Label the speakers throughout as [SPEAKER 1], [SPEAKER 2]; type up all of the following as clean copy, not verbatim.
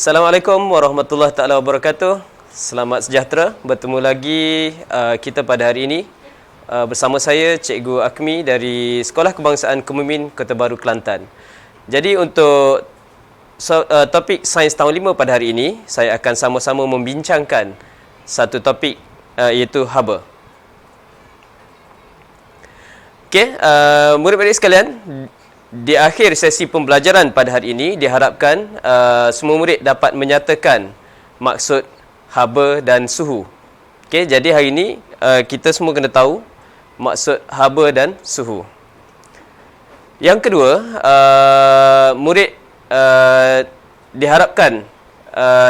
[SPEAKER 1] Assalamualaikum warahmatullahi taala wabarakatuh. Selamat sejahtera. Bertemu lagi kita pada hari ini bersama saya Cikgu Akmi dari Sekolah Kebangsaan Kemumin Kota Baru Kelantan. Jadi untuk topik Sains Tahun 5 pada hari ini, saya akan sama-sama membincangkan satu topik iaitu haba. Okey, murid-murid sekalian, di akhir sesi pembelajaran pada hari ini diharapkan semua murid dapat menyatakan maksud haba dan suhu. Okey, jadi hari ini kita semua kena tahu maksud haba dan suhu. Yang kedua, murid diharapkan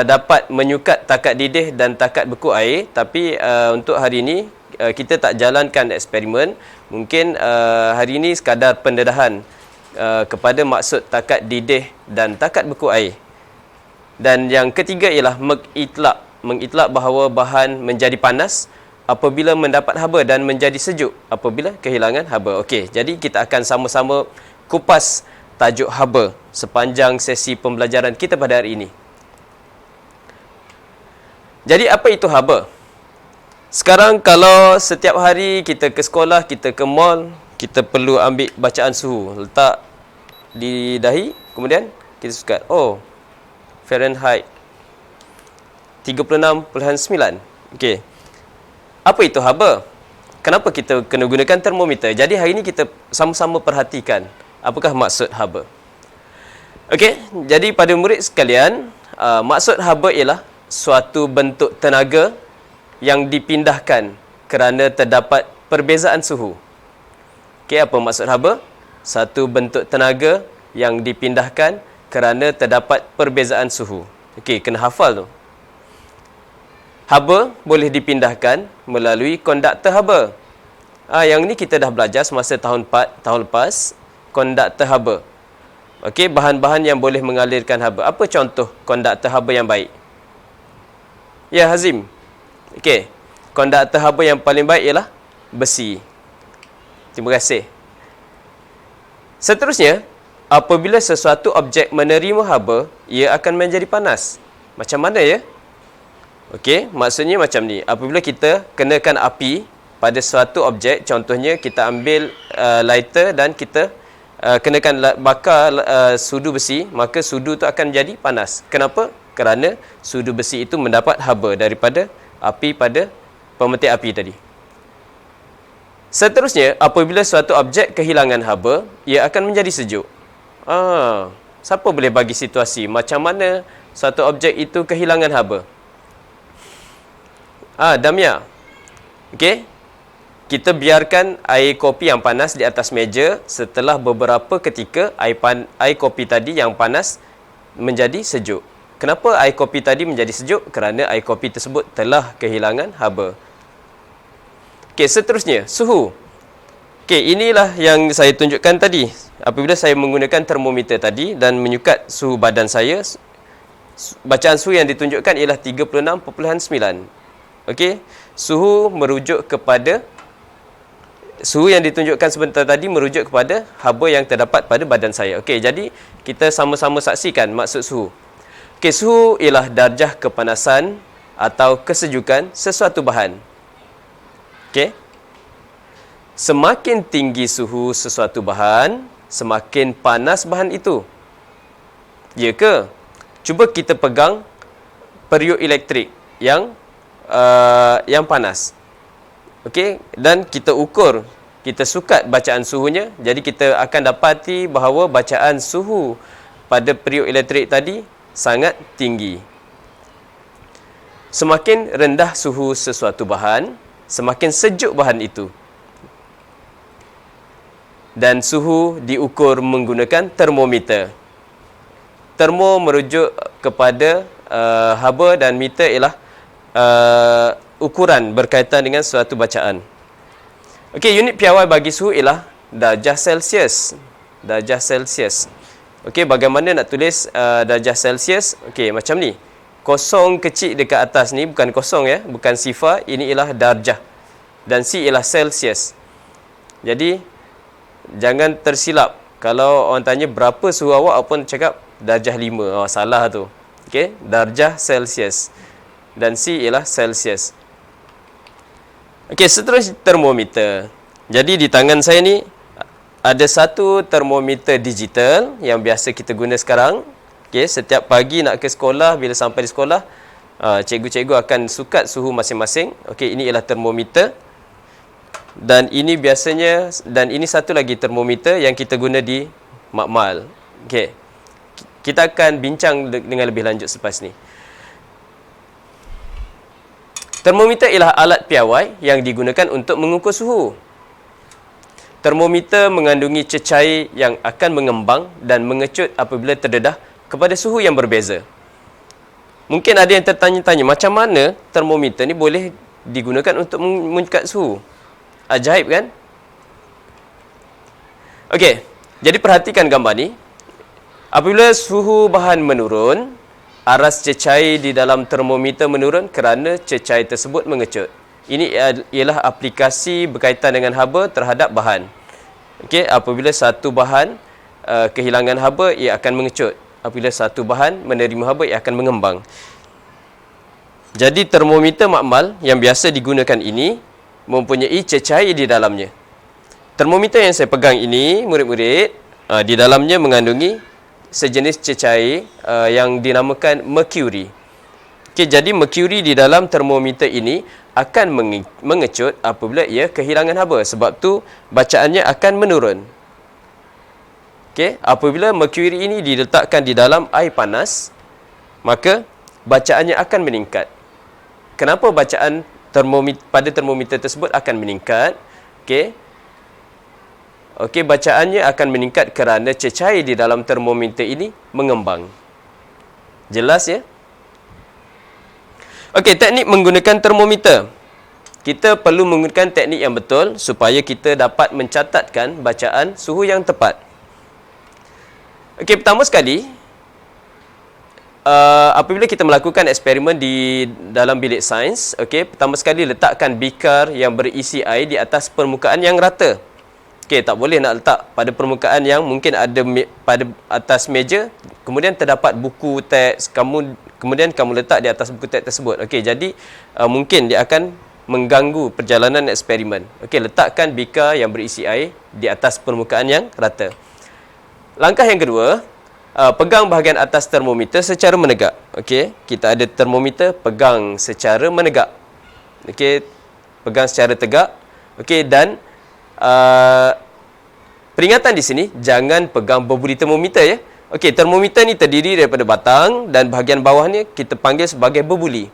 [SPEAKER 1] dapat menyukat takat didih dan takat beku air, tapi untuk hari ini kita tak jalankan eksperimen. Mungkin hari ini sekadar pendedahan kepada maksud takat didih dan takat beku air. Dan yang ketiga ialah mengitlak bahawa bahan menjadi panas apabila mendapat haba dan menjadi sejuk apabila kehilangan haba. Okey, jadi kita akan sama-sama kupas tajuk haba sepanjang sesi pembelajaran kita pada hari ini. Jadi apa itu haba? Sekarang kalau setiap hari kita ke sekolah, kita ke mall, kita perlu ambil bacaan suhu, letak di dahi, kemudian kita sukat, oh, Fahrenheit 36.9. Okey. Apa itu haba? Kenapa kita kena gunakan termometer? Jadi hari ini kita sama-sama perhatikan apakah maksud haba. Okey, jadi pada murid sekalian, maksud haba ialah suatu bentuk tenaga yang dipindahkan kerana terdapat perbezaan suhu. Okey, apa maksud haba? Satu bentuk tenaga yang dipindahkan kerana terdapat perbezaan suhu. Okey, kena hafal tu. Haba boleh dipindahkan melalui konduktor haba. Yang ni kita dah belajar semasa tahun 4 tahun lepas, konduktor haba. Okey, bahan-bahan yang boleh mengalirkan haba. Apa contoh konduktor haba yang baik? Ya, Hazim. Okey, konduktor haba yang paling baik ialah besi. Terima kasih. Seterusnya, apabila sesuatu objek menerima haba, ia akan menjadi panas. Macam mana ya? Okey, maksudnya macam ni. Apabila kita kenakan api pada suatu objek, contohnya kita ambil lighter dan kita kenakan bakar sudu besi, maka sudu tu akan jadi panas. Kenapa? Kerana sudu besi itu mendapat haba daripada api pada pemetik api tadi. Seterusnya, apabila suatu objek kehilangan haba, ia akan menjadi sejuk. Siapa boleh bagi situasi macam mana suatu objek itu kehilangan haba? Damia. Okey. Kita biarkan air kopi yang panas di atas meja. Setelah beberapa ketika, air kopi tadi yang panas menjadi sejuk. Kenapa air kopi tadi menjadi sejuk? Kerana air kopi tersebut telah kehilangan haba. Okey, seterusnya, suhu. Okey, inilah yang saya tunjukkan tadi. Apabila saya menggunakan termometer tadi dan menyukat suhu badan saya, bacaan suhu yang ditunjukkan ialah 36.9. Okey, suhu yang ditunjukkan sebentar tadi merujuk kepada haba yang terdapat pada badan saya. Okey, jadi kita sama-sama saksikan maksud suhu. Okey, suhu ialah darjah kepanasan atau kesejukan sesuatu bahan. Okey. Semakin tinggi suhu sesuatu bahan, semakin panas bahan itu. Ya ke? Cuba kita pegang periuk elektrik yang panas. Okey, dan kita ukur, kita sukat bacaan suhunya. Jadi kita akan dapati bahawa bacaan suhu pada periuk elektrik tadi sangat tinggi. Semakin rendah suhu sesuatu bahan, semakin sejuk bahan itu. Dan suhu diukur menggunakan termometer. Termo merujuk kepada haba dan meter ialah ukuran berkaitan dengan suatu bacaan. Okey, unit piawai bagi suhu ialah darjah Celsius. Darjah Celsius. Okey, bagaimana nak tulis darjah Celsius? Okey, macam ni. Kosong kecil dekat atas ni bukan kosong ya, bukan sifar, ini ialah darjah. Dan C ialah Celsius. Jadi jangan tersilap. Kalau orang tanya berapa suhu awak pun cakap darjah 5. Salah tu. Okey, darjah Celsius. Dan C ialah Celsius. Okey, seterusnya termometer. Jadi di tangan saya ni ada satu termometer digital yang biasa kita guna sekarang. Okey, setiap pagi nak ke sekolah, bila sampai di sekolah, cikgu-cikgu akan sukat suhu masing-masing. Okey, ini ialah termometer. Dan ini biasanya, dan ini satu lagi termometer yang kita guna di makmal. Okey. Kita akan bincang dengan lebih lanjut selepas ni. Termometer ialah alat piawai yang digunakan untuk mengukur suhu. Termometer mengandungi cecair yang akan mengembang dan mengecut apabila terdedah kepada suhu yang berbeza. Mungkin ada yang tertanya-tanya, macam mana termometer ni boleh digunakan untuk mengukur suhu? Ajaib kan? Okey, jadi perhatikan gambar ni. Apabila suhu bahan menurun, aras cecair di dalam termometer menurun kerana cecair tersebut mengecut. Ini ialah aplikasi berkaitan dengan haba terhadap bahan. Okey, apabila satu bahan kehilangan haba, ia akan mengecut. Apabila satu bahan menerima haba, ia akan mengembang. Jadi termometer makmal yang biasa digunakan ini mempunyai cecair di dalamnya. Termometer yang saya pegang ini, murid-murid, di dalamnya mengandungi sejenis cecair yang dinamakan merkuri. Okey, jadi merkuri di dalam termometer ini akan mengecut apabila ia kehilangan haba. Sebab tu bacaannya akan menurun. Okey, apabila merkuri ini diletakkan di dalam air panas, maka bacaannya akan meningkat. Kenapa bacaan pada termometer tersebut akan meningkat? Okey, bacaannya akan meningkat kerana cecair di dalam termometer ini mengembang. Jelas ya? Okey, teknik menggunakan termometer. Kita perlu menggunakan teknik yang betul supaya kita dapat mencatatkan bacaan suhu yang tepat. Okey, pertama sekali, apabila kita melakukan eksperimen di dalam bilik sains, okey, pertama sekali letakkan beaker yang berisi air di atas permukaan yang rata. Okey, tak boleh nak letak pada permukaan yang mungkin ada pada atas meja, kemudian terdapat buku teks, kemudian kamu letak di atas buku teks tersebut. Okey, jadi mungkin dia akan mengganggu perjalanan eksperimen. Okey, letakkan beaker yang berisi air di atas permukaan yang rata. Langkah yang kedua, pegang bahagian atas termometer secara menegak. Okey, kita ada termometer, pegang secara menegak. Okey, pegang secara tegak. Okey, dan peringatan di sini, jangan pegang berbuli termometer ya. Okey, termometer ni terdiri daripada batang dan bahagian bawahnya kita panggil sebagai berbuli.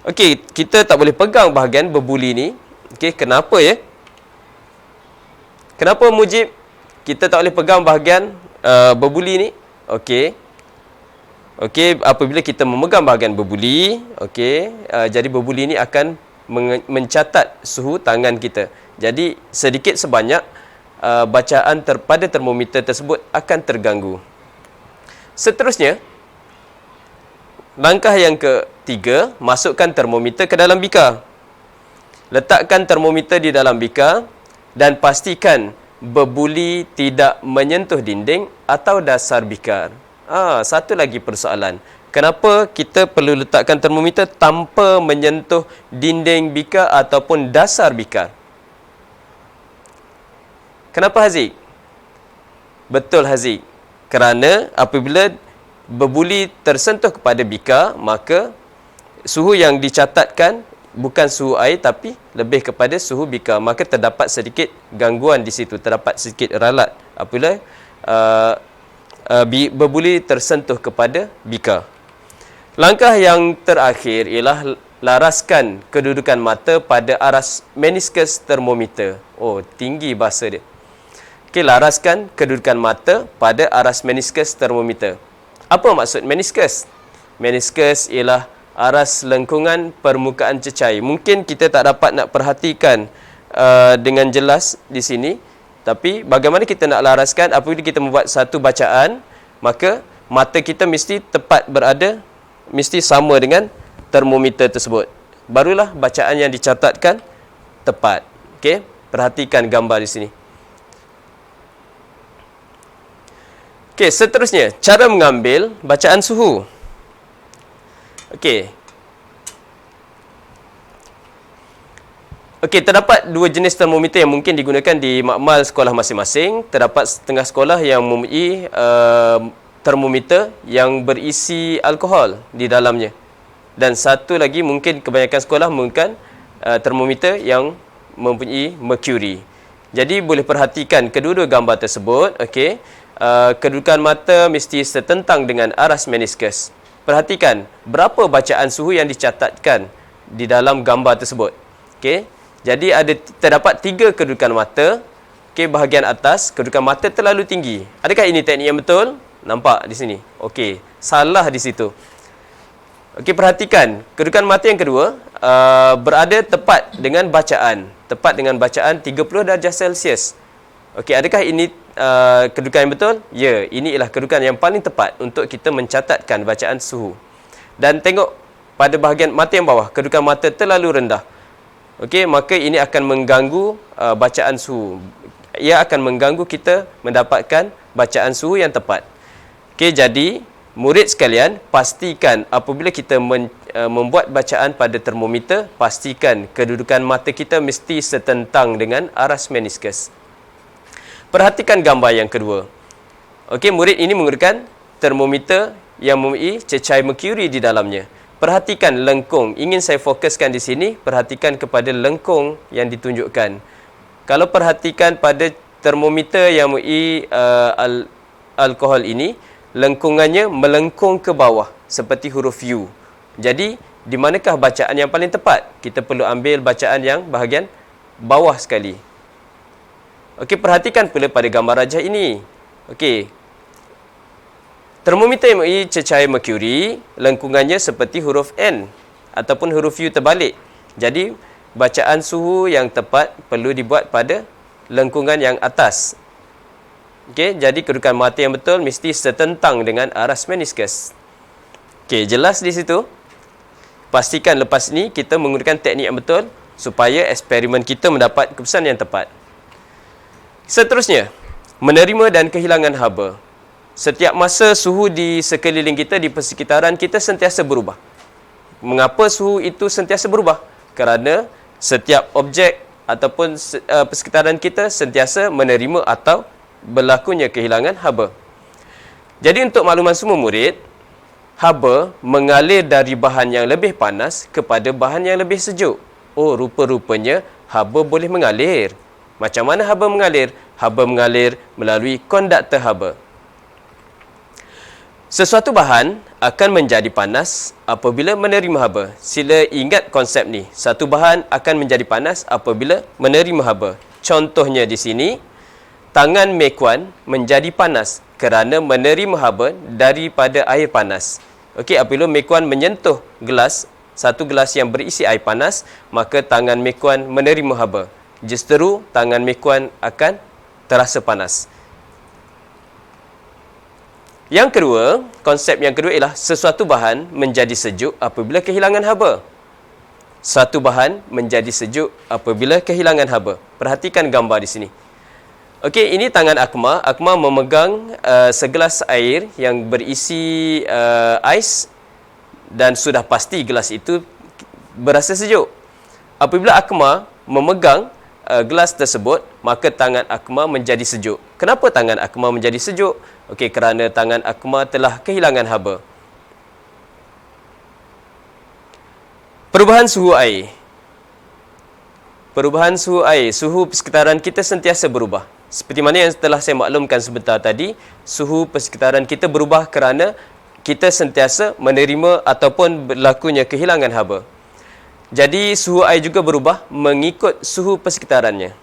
[SPEAKER 1] Okey, kita tak boleh pegang bahagian berbuli ni. Okey, kenapa ya? Kenapa Mujib kita tak boleh pegang bahagian berbuli ni? Okey. Okey, apabila kita memegang bahagian berbuli, okey, jadi berbuli ni akan mencatat suhu tangan kita. Jadi sedikit sebanyak bacaan pada termometer tersebut akan terganggu. Seterusnya, langkah yang ketiga, masukkan termometer ke dalam beaker. Letakkan termometer di dalam beaker dan pastikan berbuli tidak menyentuh dinding atau dasar beaker. Satu lagi persoalan. Kenapa kita perlu letakkan termometer tanpa menyentuh dinding beaker ataupun dasar beaker? Kenapa Haziq? Betul Haziq. Kerana apabila berbuli tersentuh kepada beaker, maka suhu yang dicatatkan bukan suhu air tapi lebih kepada suhu beaker. Maka terdapat sedikit gangguan di situ, terdapat sedikit ralat apabila berbuli tersentuh kepada beaker. Langkah yang terakhir ialah laraskan kedudukan mata pada aras meniskus termometer. Oh, tinggi bahasa dia. Okey, laraskan kedudukan mata pada aras meniskus termometer. Apa maksud meniskus? Meniskus ialah aras lengkungan permukaan cecair. Mungkin kita tak dapat nak perhatikan dengan jelas di sini, tapi bagaimana kita nak laraskan apabila kita membuat satu bacaan, maka mata kita mesti tepat berada, mesti sama dengan termometer tersebut. Barulah bacaan yang dicatatkan tepat. Okey, perhatikan gambar di sini. Okey, seterusnya, cara mengambil bacaan suhu. Okey. Okey, terdapat dua jenis termometer yang mungkin digunakan di makmal sekolah masing-masing. Terdapat setengah sekolah yang mempunyai termometer yang berisi alkohol di dalamnya. Dan satu lagi mungkin kebanyakan sekolah menggunakan termometer yang mempunyai mercury. Jadi boleh perhatikan kedua-dua gambar tersebut. Okey, kedudukan mata mesti setentang dengan aras meniskus. Perhatikan berapa bacaan suhu yang dicatatkan di dalam gambar tersebut. Okey, jadi terdapat 3 kedudukan mata. Okey, bahagian atas kedudukan mata terlalu tinggi. Adakah ini teknik yang betul? Nampak di sini. Okey, salah di situ. Okey, perhatikan kedudukan mata yang kedua berada tepat dengan bacaan 30 darjah Celsius. Okey, adakah ini kedudukan yang betul? Ya, ini ialah kedudukan yang paling tepat untuk kita mencatatkan bacaan suhu. Dan tengok pada bahagian mata yang bawah, kedudukan mata terlalu rendah. Okey, maka ini akan mengganggu bacaan suhu. Ia akan mengganggu kita mendapatkan bacaan suhu yang tepat. Okey, jadi murid sekalian, pastikan apabila kita membuat bacaan pada termometer, pastikan kedudukan mata kita mesti setentang dengan aras meniskus. Perhatikan gambar yang kedua. Okey, murid ini menggunakan termometer yang mempunyai cecair merkuri di dalamnya. Perhatikan lengkung. Ingin saya fokuskan di sini, perhatikan kepada lengkung yang ditunjukkan. Kalau perhatikan pada termometer yang mempunyai alkohol ini, lengkungannya melengkung ke bawah seperti huruf U. Jadi, di manakah bacaan yang paling tepat? Kita perlu ambil bacaan yang bahagian bawah sekali. Okey, perhatikan pula pada gambar rajah ini. Okey, termometer yang mempunyai cecair merkuri, lengkungannya seperti huruf N ataupun huruf U terbalik. Jadi, bacaan suhu yang tepat perlu dibuat pada lengkungan yang atas. Okey, jadi kedudukan mata yang betul mesti setentang dengan aras meniskus. Okey, jelas di situ. Pastikan lepas ni kita menggunakan teknik yang betul supaya eksperimen kita mendapat keputusan yang tepat. Seterusnya, menerima dan kehilangan haba. Setiap masa suhu di sekeliling kita, di persekitaran kita sentiasa berubah. Mengapa suhu itu sentiasa berubah? Kerana setiap objek ataupun persekitaran kita sentiasa menerima atau berlakunya kehilangan haba. Jadi untuk makluman semua murid, haba mengalir dari bahan yang lebih panas kepada bahan yang lebih sejuk. Oh, rupa-rupanya haba boleh mengalir. Macam mana haba mengalir? Haba mengalir melalui konduktor haba. Sesuatu bahan akan menjadi panas apabila menerima haba. Sila ingat konsep ni. Satu bahan akan menjadi panas apabila menerima haba. Contohnya di sini, tangan Mekuan menjadi panas kerana menerima haba daripada air panas. Okey, apabila Mekuan menyentuh gelas, satu gelas yang berisi air panas, maka tangan Mekuan menerima haba. Justeru tangan Mekuan akan terasa panas. Yang kedua, konsep yang kedua ialah sesuatu bahan menjadi sejuk apabila kehilangan haba. Satu bahan menjadi sejuk apabila kehilangan haba. Perhatikan gambar di sini. Okey, ini tangan Akmal. Akmal memegang segelas air yang berisi ais dan sudah pasti gelas itu berasa sejuk. Apabila Akmal memegang gelas tersebut, maka tangan Akmal menjadi sejuk. Kenapa tangan Akmal menjadi sejuk? Okey, kerana tangan Akmal telah kehilangan haba. Perubahan suhu air. Perubahan suhu air. Suhu persekitaran kita sentiasa berubah. Seperti mana yang telah saya maklumkan sebentar tadi, suhu persekitaran kita berubah kerana kita sentiasa menerima ataupun berlakunya kehilangan haba. Jadi, suhu air juga berubah mengikut suhu persekitarannya.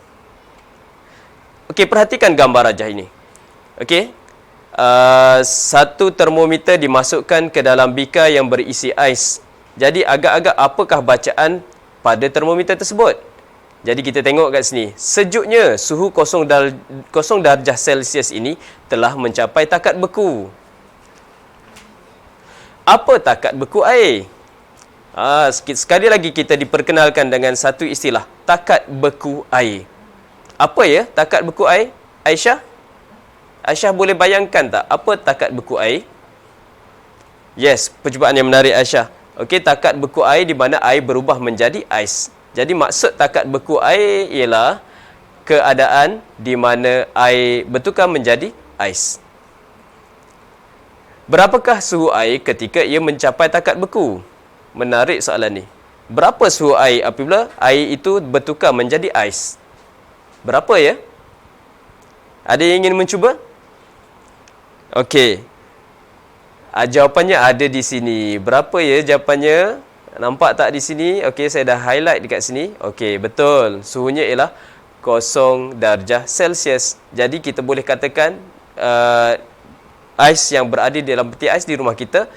[SPEAKER 1] Okey, perhatikan gambar rajah ini. Okey, satu termometer dimasukkan ke dalam bikar yang berisi ais. Jadi, agak-agak apakah bacaan pada termometer tersebut? Jadi, kita tengok kat sini. Sejuknya, suhu 0 darjah Celsius ini telah mencapai takat beku. Apa takat beku air? Sekali lagi kita diperkenalkan dengan satu istilah, takat beku air. Apa ya takat beku air? Aisyah? Aisyah boleh bayangkan tak apa takat beku air? Yes, percubaan yang menarik Aisyah. Okey, takat beku air di mana air berubah menjadi ais. Jadi maksud takat beku air ialah keadaan di mana air bertukar menjadi ais. Berapakah suhu air ketika ia mencapai takat beku? Menarik soalan ni. Berapa suhu air apabila air itu bertukar menjadi ais? Berapa ya? Ada yang ingin mencuba? Okey. Jawapannya ada di sini. Berapa ya jawapannya? Nampak tak di sini? Okey, saya dah highlight dekat sini. Okey, betul. Suhunya ialah 0 darjah Celsius. Jadi kita boleh katakan ais yang berada di dalam peti ais di rumah kita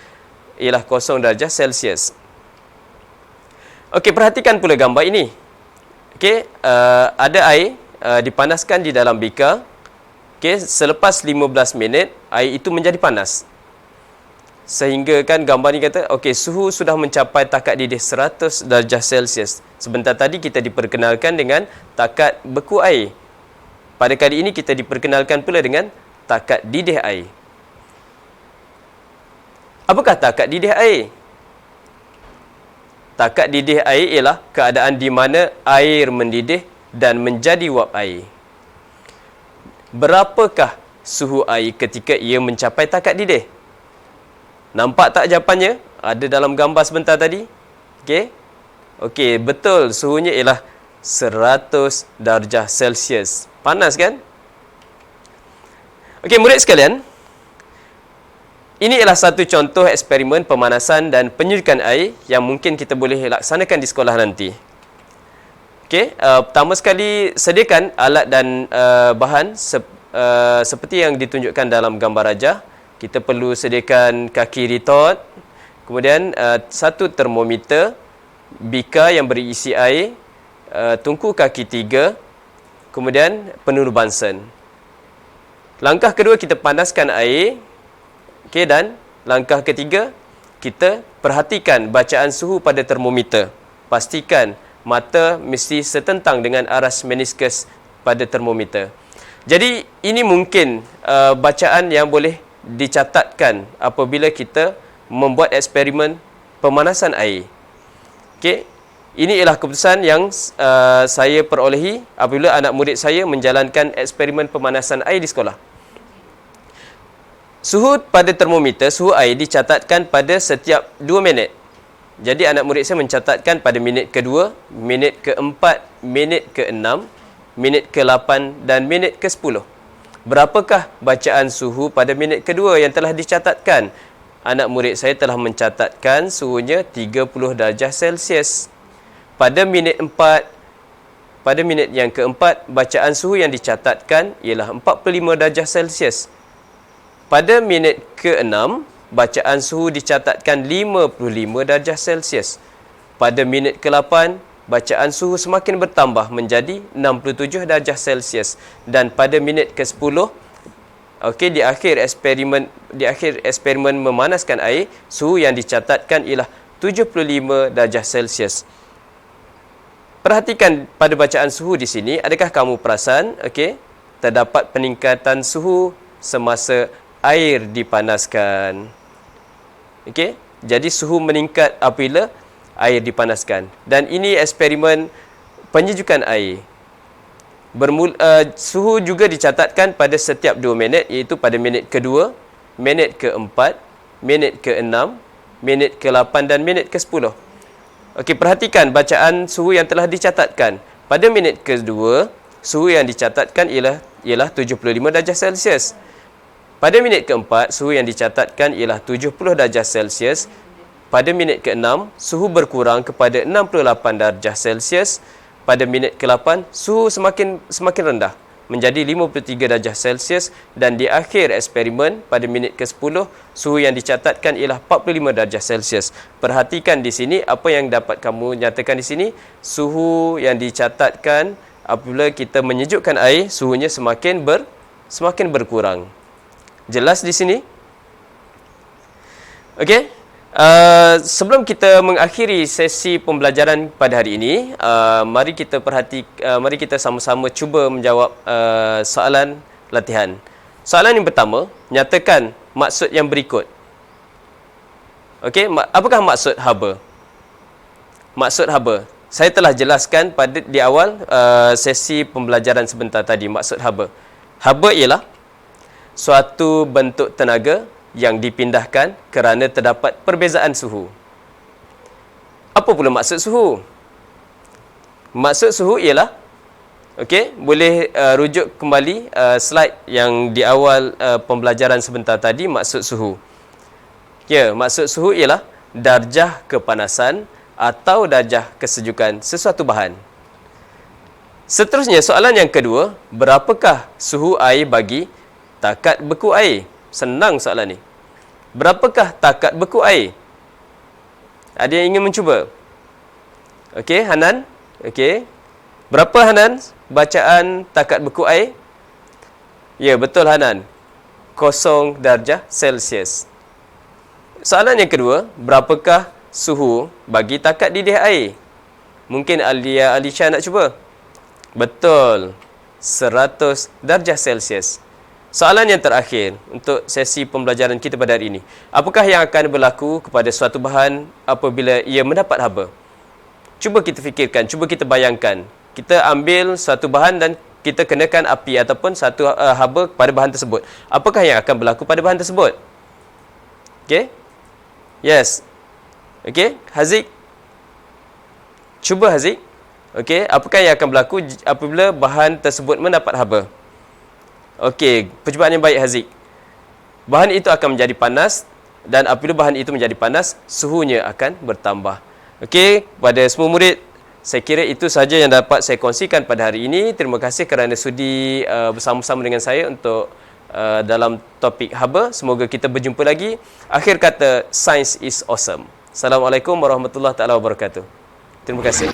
[SPEAKER 1] ialah 0 darjah Celsius. Okey, perhatikan pula gambar ini. Okey, ada air dipanaskan di dalam beaker. Okey, selepas 15 minit air itu menjadi panas. Sehingga kan gambar ni kata, okey, suhu sudah mencapai takat didih 100 darjah Celsius. Sebentar tadi kita diperkenalkan dengan takat beku air. Pada kali ini kita diperkenalkan pula dengan takat didih air. Apakah takat didih air? Takat didih air ialah keadaan di mana air mendidih dan menjadi wap air. Berapakah suhu air ketika ia mencapai takat didih? Nampak tak jawapannya? Ada dalam gambar sebentar tadi. Okey. Okey, betul. Suhunya ialah 100 darjah Celsius. Panas kan? Okey, murid sekalian. Ini ialah satu contoh eksperimen pemanasan dan penyejukan air yang mungkin kita boleh laksanakan di sekolah nanti. Okey, pertama sekali sediakan alat dan bahan seperti yang ditunjukkan dalam gambar rajah. Kita perlu sediakan kaki retort, kemudian satu termometer, bika yang berisi air, tungku kaki 3, kemudian penuru Bunsen. Langkah kedua, kita panaskan air. Okey, dan langkah ketiga, kita perhatikan bacaan suhu pada termometer. Pastikan mata mesti setentang dengan aras meniskus pada termometer. Jadi ini mungkin bacaan yang boleh dicatatkan apabila kita membuat eksperimen pemanasan air. Okey, ini ialah keputusan yang saya perolehi apabila anak murid saya menjalankan eksperimen pemanasan air di sekolah. Suhu pada termometer, suhu air dicatatkan pada setiap 2 minit. Jadi anak murid saya mencatatkan pada minit ke-2, minit ke-4, minit ke-6, minit ke-8 dan minit ke-10. Berapakah bacaan suhu pada minit kedua yang telah dicatatkan? Anak murid saya telah mencatatkan suhunya 30 darjah Celsius. Pada minit yang keempat, bacaan suhu yang dicatatkan ialah 45 darjah Celsius. Pada minit ke-6, bacaan suhu dicatatkan 55 darjah Celsius. Pada minit ke-8, bacaan suhu semakin bertambah menjadi 67 darjah Celsius. Dan pada minit ke-10, okey, di akhir eksperimen memanaskan air, suhu yang dicatatkan ialah 75 darjah Celsius. Perhatikan pada bacaan suhu di sini, adakah kamu perasan, okey, terdapat peningkatan suhu semasa air dipanaskan. Okey, jadi suhu meningkat apabila air dipanaskan. Dan ini eksperimen penyejukan air. Suhu juga dicatatkan pada setiap 2 minit, iaitu pada minit ke-2, minit ke-4, minit ke-6, minit ke-8 dan minit ke-10. Okey, perhatikan bacaan suhu yang telah dicatatkan. Pada minit ke-2, suhu yang dicatatkan ialah 75 darjah Celsius. Pada minit ke-4, suhu yang dicatatkan ialah 70 darjah Celsius. Pada minit ke-6, suhu berkurang kepada 68 darjah Celsius. Pada minit ke-8, suhu semakin rendah menjadi 53 darjah Celsius. Dan di akhir eksperimen, pada minit ke-10, suhu yang dicatatkan ialah 45 darjah Celsius. Perhatikan di sini apa yang dapat kamu nyatakan di sini. Suhu yang dicatatkan apabila kita menyejukkan air, suhunya semakin berkurang. Jelas di sini? Okey. Sebelum kita mengakhiri sesi pembelajaran pada hari ini, mari kita sama-sama cuba menjawab soalan latihan. Soalan yang pertama, nyatakan maksud yang berikut. Okey, apakah maksud haba? Maksud haba, saya telah jelaskan di awal sesi pembelajaran sebentar tadi. Maksud haba, haba ialah suatu bentuk tenaga yang dipindahkan kerana terdapat perbezaan suhu. Apa pula maksud suhu? Maksud suhu ialah, okey, boleh rujuk kembali slide yang di awal pembelajaran sebentar tadi. Maksud suhu, ya, maksud suhu ialah darjah kepanasan atau darjah kesejukan sesuatu bahan. Seterusnya, soalan yang kedua, berapakah suhu air bagi takat beku air? Senang soalan ni. Berapakah takat beku air? Ada yang ingin mencuba? Okey, Hanan. Okey. Berapa, Hanan, bacaan takat beku air? Ya, betul, Hanan. 0 darjah Celsius. Soalan yang kedua, berapakah suhu bagi takat didih air? Mungkin Alisha nak cuba? Betul. 100 darjah Celsius. Soalan yang terakhir untuk sesi pembelajaran kita pada hari ini. Apakah yang akan berlaku kepada suatu bahan apabila ia mendapat haba? Cuba kita fikirkan, cuba kita bayangkan. Kita ambil suatu bahan dan kita kenakan api ataupun satu haba pada bahan tersebut. Apakah yang akan berlaku pada bahan tersebut? Okey? Yes. Okey, Haziq. Cuba, Haziq. Okey, apakah yang akan berlaku apabila bahan tersebut mendapat haba? Okey, percubaan yang baik, Haziq. Bahan itu akan menjadi panas dan apabila bahan itu menjadi panas, suhunya akan bertambah. Okey, pada semua murid, saya kira itu sahaja yang dapat saya kongsikan pada hari ini. Terima kasih kerana sudi bersama-sama dengan saya untuk dalam topik haba. Semoga kita berjumpa lagi. Akhir kata, science is awesome. Assalamualaikum warahmatullahi wabarakatuh. Terima kasih.